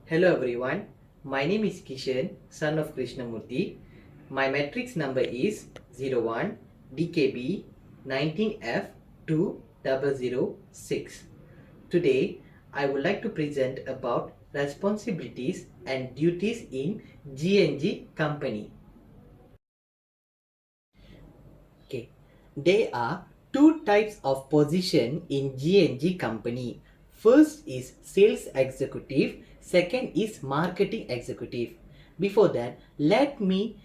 Hello everyone, my name is Kishan, son of Krishnamurthy. My matrix number is 01 DKB 19F 2006. Today, I would like to present about responsibilities and duties in GNG company. Okay, there are two types of position in GNG company. First is sales executive, second is marketing executive. Before that, let me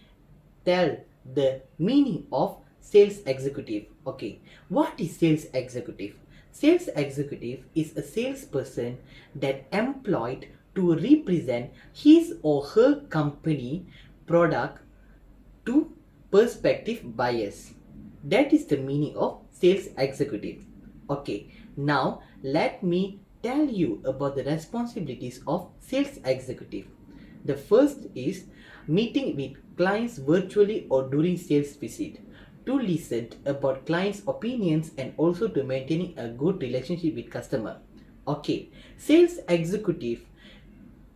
tell the meaning of sales executive. Okay, what is sales executive? Sales executive is a salesperson that employed to represent his or her company product to prospective buyers. That is the meaning of sales executive. Okay, now let me tell you about the responsibilities of sales executive. The first is meeting with clients virtually or during sales visit to listen about clients' opinions and also to maintaining a good relationship with customer. Okay, sales executive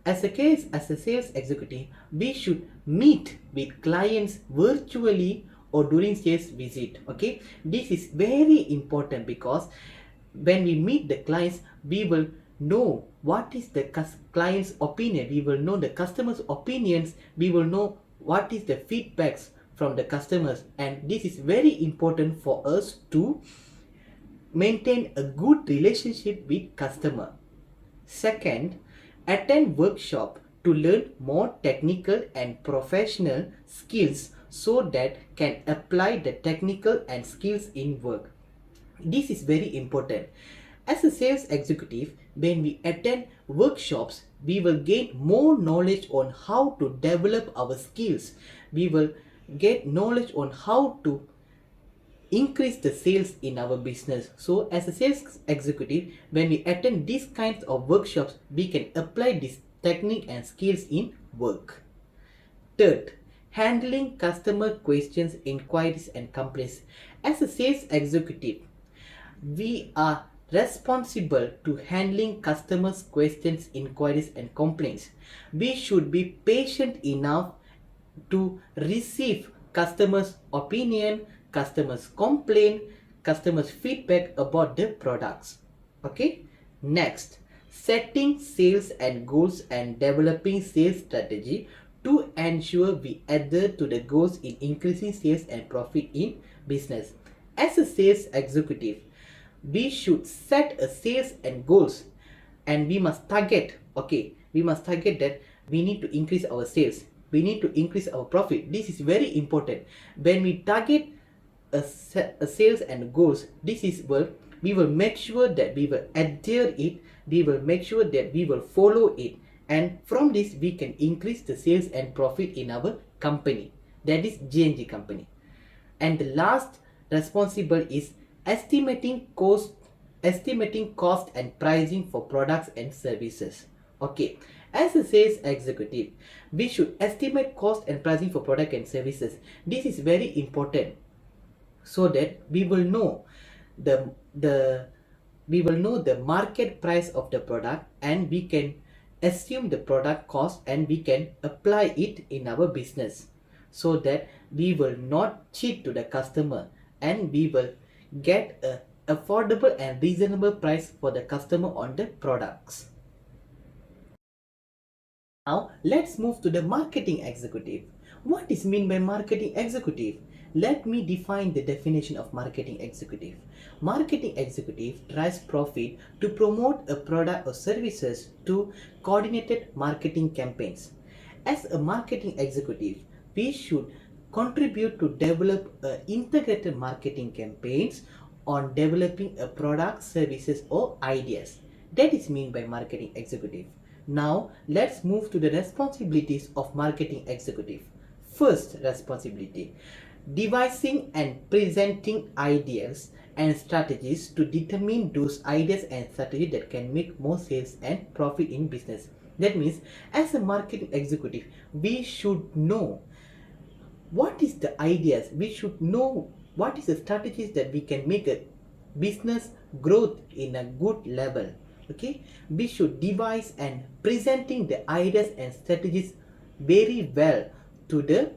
as a sales executive, we should meet with clients virtually or during sales visit. Okay, this is very important because when we meet the clients, we will know what is the client's opinion, we will know the customer's opinions, we will know what is the feedbacks from the customers, and this is very important for us to maintain a good relationship with customer. Second, attend workshop to learn more technical and professional skills so that can apply the technical and skills in work. This is very important. As a sales executive, when we attend workshops, we will gain more knowledge on how to develop our skills. We will get knowledge on how to increase the sales in our business. So as a sales executive, when we attend these kinds of workshops, we can apply this technique and skills in work. Third, handling customer questions, inquiries and complaints. As a sales executive, we are responsible to handling customers questions, inquiries and complaints. We should be patient enough to receive customers opinion, customers complaint, customers feedback about the products. Okay, next, setting sales and goals and developing sales strategy to ensure we adhere to the goals in increasing sales and profit in business. As a sales executive, we should set a sales and goals, and we must target, that we need to increase our sales, we need to increase our profit. This is very important. When we target a sales and goals, this is well, we will make sure that we will adhere it, we will make sure that we will follow it, and from this we can increase the sales and profit in our company, that is GNG company. And the last responsible is estimating cost and pricing for products and services. Okay, as a sales executive, we should estimate cost and pricing for product and services. This is very important so that we will know the we will know the market price of the product, and we can assume the product cost and we can apply it in our business so that we will not cheat to the customer and we will get a affordable and reasonable price for the customer on the products. Now let's move to the marketing executive. What is mean by marketing executive? Let me define the definition of marketing executive. Marketing executive drives profit to promote a product or services to coordinated marketing campaigns. As a marketing executive, we should contribute to develop integrated marketing campaigns on developing a product, services or ideas. That is mean by marketing executive. Now let's move to the responsibilities of marketing executive. First responsibility, devising and presenting ideas and strategies to determine those ideas and strategies that can make more sales and profit in business. That means as a marketing executive, we should know what is the ideas, we should know what is the strategies that we can make a business growth in a good level. Okay, we should devise and presenting the ideas and strategies very well to the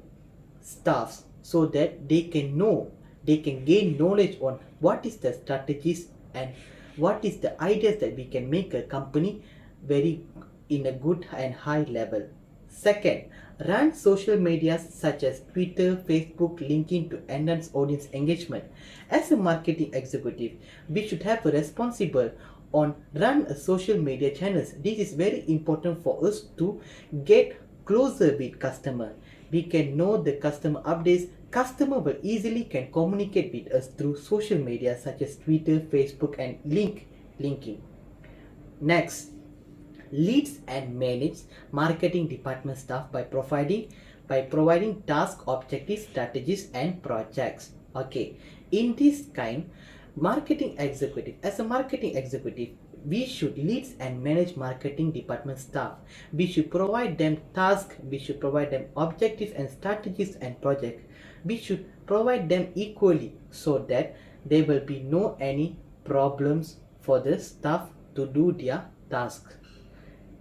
staffs so that they can know, they can gain knowledge on what is the strategies and what is the ideas that we can make a company very in a good and high level. Second, run social media such as Twitter, Facebook, LinkedIn to enhance audience engagement. As a marketing executive, we should have a responsible on run a social media channels. This is very important for us to get closer with customer. We can know the customer updates. Customer will easily can communicate with us through social media such as Twitter, Facebook, and linking. Next, leads and manage marketing department staff by providing task objectives strategies and projects. Okay, in this kind, marketing executive as a marketing executive, we should leads and manage marketing department staff. We should provide them tasks, we should provide them objectives and strategies and project. We should provide them equally so that there will be no any problems for the staff to do their tasks.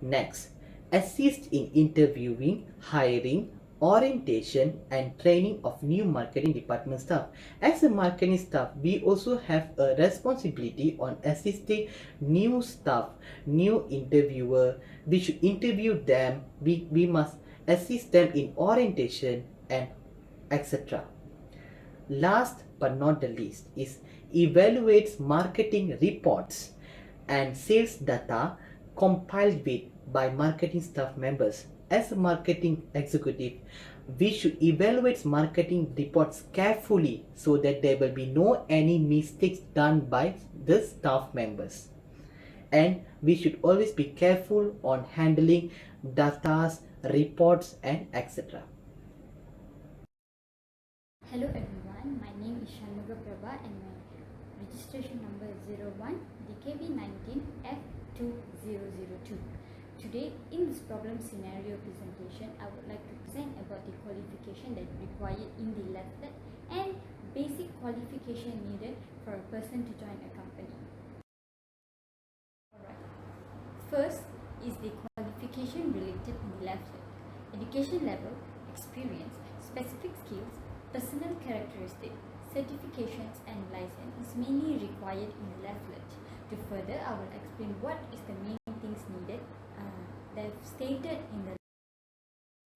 Next, assist in interviewing, hiring, orientation, and training of new marketing department staff. As a marketing staff, we also have a responsibility on assisting new staff, new interviewer. We should interview them. We must assist them in orientation and etc. Last but not the least is evaluates marketing reports and sales data compiled with by marketing staff members. As a marketing executive, we should evaluate marketing reports carefully so that there will be no any mistakes done by the staff members. And we should always be careful on handling datas, reports, and etc. Hello everyone, my name is Shanmuga Prabha and my registration number is 01 DKB19F2002. Today in this problem scenario presentation, I would like to present about the qualification that required in the leaflet and basic qualification needed for a person to join a company. Alright, first is the qualification related in the leaflet: education level, experience, specific skills, personal characteristics, certifications and license is mainly required in the leaflet. To further, I will explain what is the main things needed that I've stated in the.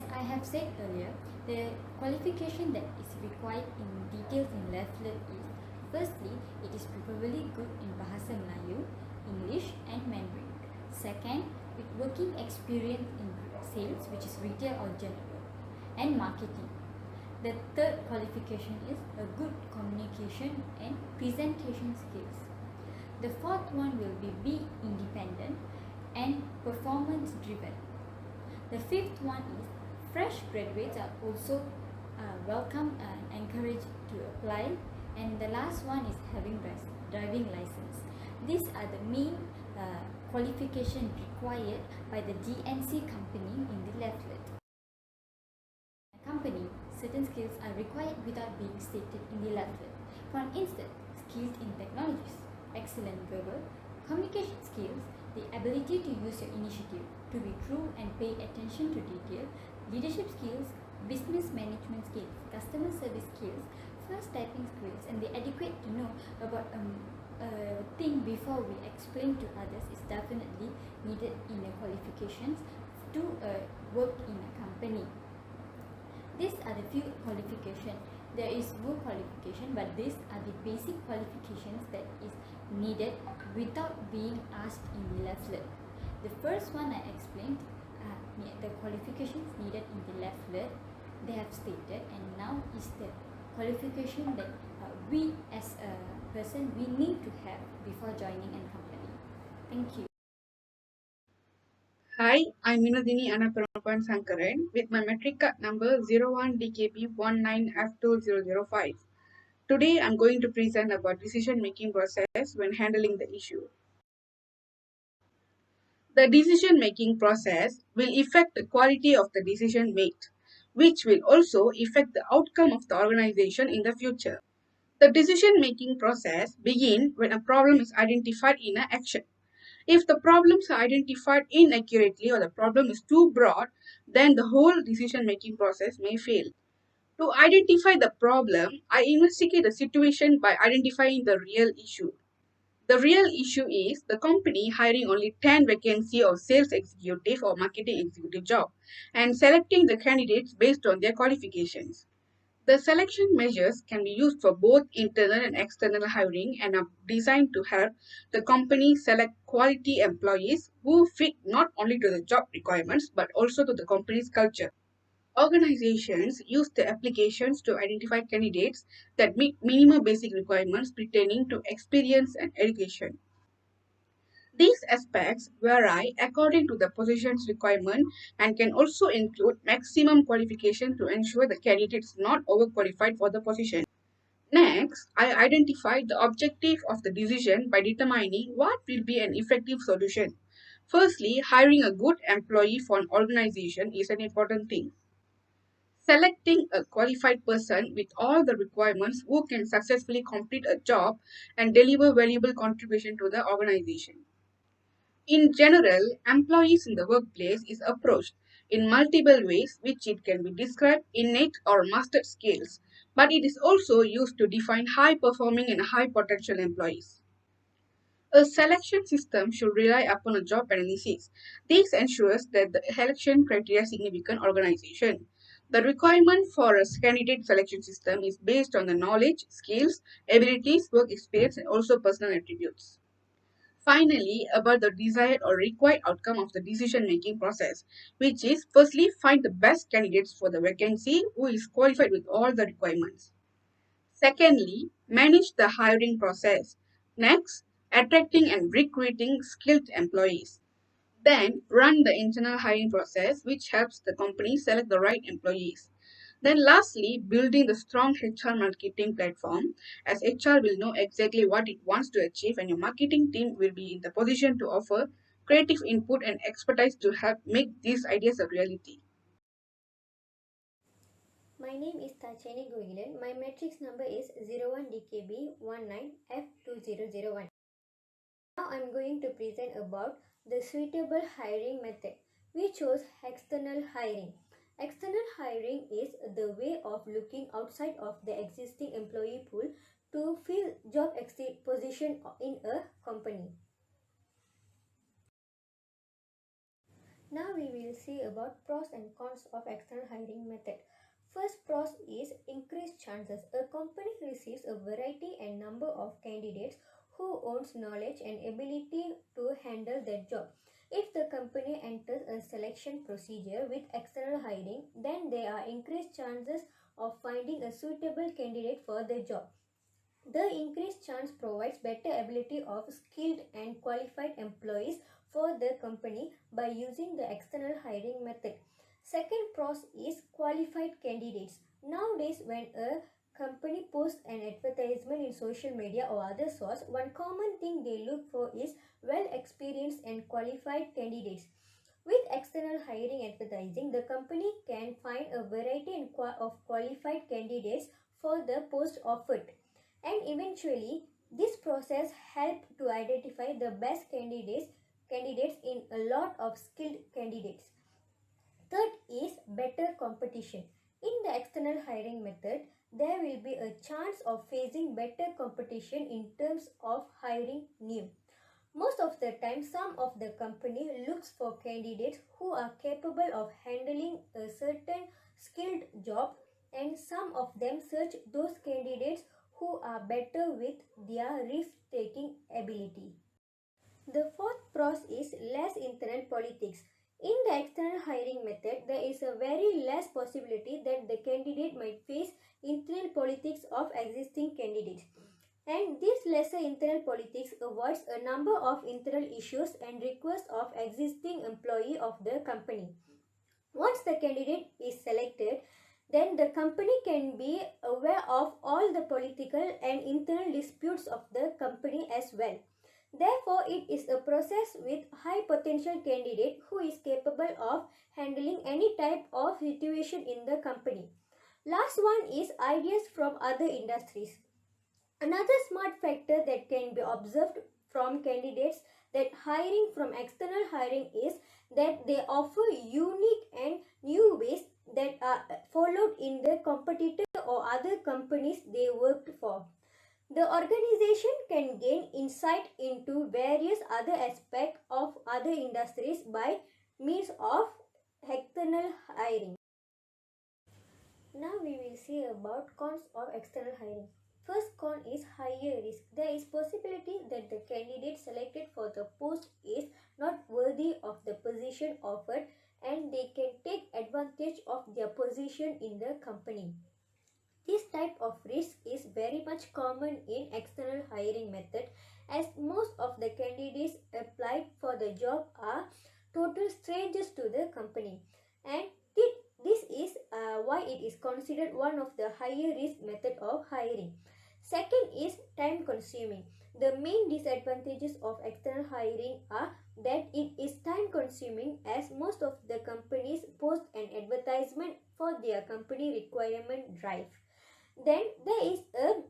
As I have said earlier, the qualification that is required in details in leaflet is: firstly, it is preferably good in Bahasa Melayu, English and Mandarin. Second, with working experience in sales, which is retail or general, and marketing. The third qualification is a good communication and presentation skills. The fourth one will be independent and performance driven. The fifth one is fresh graduates are also welcome and encouraged to apply. And the last one is having driving license. These are the main qualifications required by the GNC company in the leaflet. Company, certain skills are required without being stated in the leaflet. For instance, skills in technologies, excellent verbal, communication skills, the ability to use your initiative, to be true and pay attention to detail, leadership skills, business management skills, customer service skills, fast typing skills, and the adequate to know about a thing before we explain to others is definitely needed in the qualifications to work in a company. These are the few qualifications. There is more qualification, but these are the basic qualifications that is needed without being asked in the leaflet. The first one I explained, the qualifications needed in the leaflet, they have stated, and now is the qualification that we as a person we need to have before joining a company. Thank you. Hi, I'm Minodini Anaparan Sankaran with my metric card number 01DKB19F2005. Today I'm going to present about decision making process when handling the issue. The decision making process will affect the quality of the decision made, which will also affect the outcome of the organization in the future. The decision making process begins when a problem is identified in an action. If the problems are identified inaccurately or the problem is too broad, then the whole decision making process may fail. To identify the problem, I investigate the situation by identifying the real issue. The real issue is the company hiring only 10 vacancy of sales executive or marketing executive job and selecting the candidates based on their qualifications. The selection measures can be used for both internal and external hiring and are designed to help the company select quality employees who fit not only to the job requirements but also to the company's culture. Organizations use the applications to identify candidates that meet minimum basic requirements pertaining to experience and education. These aspects vary according to the position's requirement and can also include maximum qualification to ensure the candidate is not overqualified for the position. Next, I identified the objective of the decision by determining what will be an effective solution. Firstly, hiring a good employee for an organization is an important thing. Selecting a qualified person with all the requirements who can successfully complete a job and deliver valuable contribution to the organization. In general, employees in the workplace is approached in multiple ways, which it can be described innate or mastered skills, but it is also used to define high performing and high potential employees. A selection system should rely upon a job analysis. This ensures that the selection criteria significant organization. The requirement for a candidate selection system is based on the knowledge, skills, abilities, work experience, and also personal attributes. Finally, about the desired or required outcome of the decision making process, which is firstly find the best candidates for the vacancy who is qualified with all the requirements. Secondly, manage the hiring process. Next, attracting and recruiting skilled employees. Then, run the internal hiring process, which helps the company select the right employees. Then, lastly, building the strong HR marketing platform, as HR will know exactly what it wants to achieve, and your marketing team will be in the position to offer creative input and expertise to help make these ideas a reality. My name is Tacheni Gogilan. My matrix number is 01DKB19F2001. Now I am going to present about the suitable hiring method. We chose external hiring. External hiring is the way of looking outside of the existing employee pool to fill job position in a company. Now we will see about pros and cons of external hiring method. First pros is increased chances. A company receives a variety and number of candidates who owns knowledge and ability to handle their job. If the company enters a selection procedure with external hiring, then there are increased chances of finding a suitable candidate for the job. The increased chance provides better ability of skilled and qualified employees for the company by using the external hiring method. Second pros is qualified candidates. Nowadays, when a company posts an advertisement in social media or other source, one common thing they look for is well experienced and qualified candidates. With external hiring advertising, the company can find a variety of qualified candidates for the post offered, and eventually this process help to identify the best candidates in a lot of skilled candidates. Third is better competition. In the external hiring method, there will be a chance of facing better competition in terms of hiring new. Most of the time, some of the company looks for candidates who are capable of handling a certain skilled job, and some of them search those candidates who are better with their risk-taking ability. The fourth pros is less internal politics. In the external hiring method, there is a very less possibility that the candidate might face internal politics of existing candidates. And this lesser internal politics avoids a number of internal issues and requests of existing employee of the company. Once the candidate is selected, then the company can be aware of all the political and internal disputes of the company as well. Therefore, it is a process with high potential candidate who is capable of handling any type of situation in the company. Last one is ideas from other industries. Another smart factor that can be observed from candidates that hiring from external hiring is that they offer unique and new ways that are followed in the competitor or other companies they worked for. The organization can gain insight into various other aspects of other industries by means of external hiring. Now we will see about cons of external hiring. First con is higher risk. There is possibility that the candidate selected for the post is not worthy of the position offered and they can take advantage of their position in the company. This type of risk is very much common in external hiring method as most of the candidates applied for the job are total strangers to the company, and this is why it is considered one of the higher risk method of hiring. Second is time consuming. The main disadvantages of external hiring are that it is time consuming as most of the companies post an advertisement for their company requirement drive. Then there is a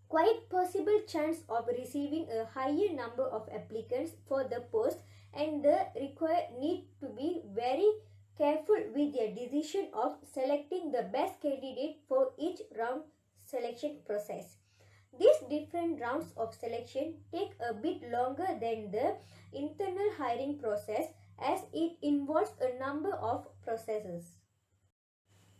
quite possible chance of receiving a higher number of applicants for the post and the require need to be very careful with their decision of selecting the best candidate for each round selection process. These different rounds of selection take a bit longer than the internal hiring process as it involves a number of processes.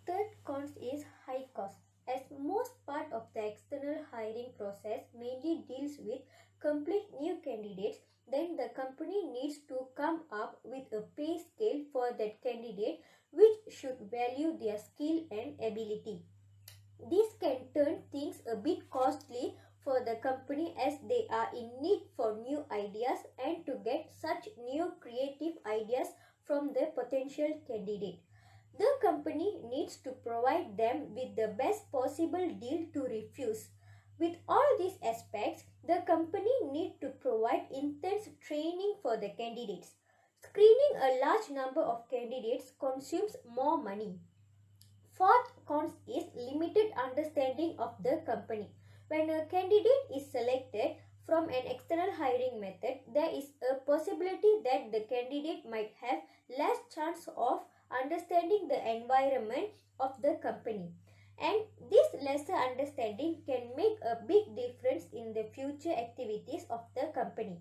Third cons is high cost. As most part of the external hiring process mainly deals with complete new candidates, then the company needs to come up with a pay scale for that candidate which should value their skill and ability. This can turn things a bit costly for the company as they are in need for new ideas and to get such new creative ideas from the potential candidate. The company needs to provide them with the best possible deal to refuse. With all these aspects, the company needs to provide intense training for the candidates. Screening a large number of candidates consumes more money. Fourth cons is limited understanding of the company. When a candidate is selected from an external hiring method, there is a possibility that the candidate might have less chance of understanding the environment of the company. And this lesser understanding can make a big difference in the future activities of the company.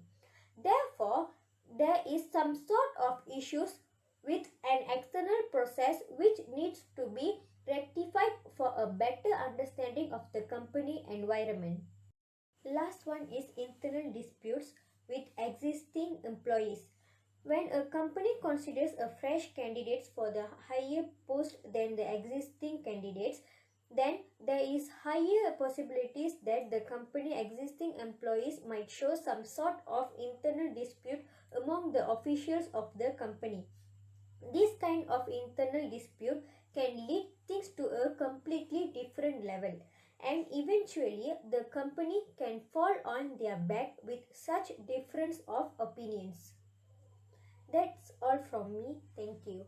Therefore, there is some sort of issues with an external process which needs to be rectified for a better understanding of the company environment. Last one is internal disputes with existing employees. When a company considers a fresh candidates for the higher post than the existing candidates, then there is higher possibilities that the company existing employees might show some sort of internal dispute among the officials of the company. This kind of internal dispute can lead things to a completely different level and eventually the company can fall on their back with such difference of opinions. That's all from me. Thank you.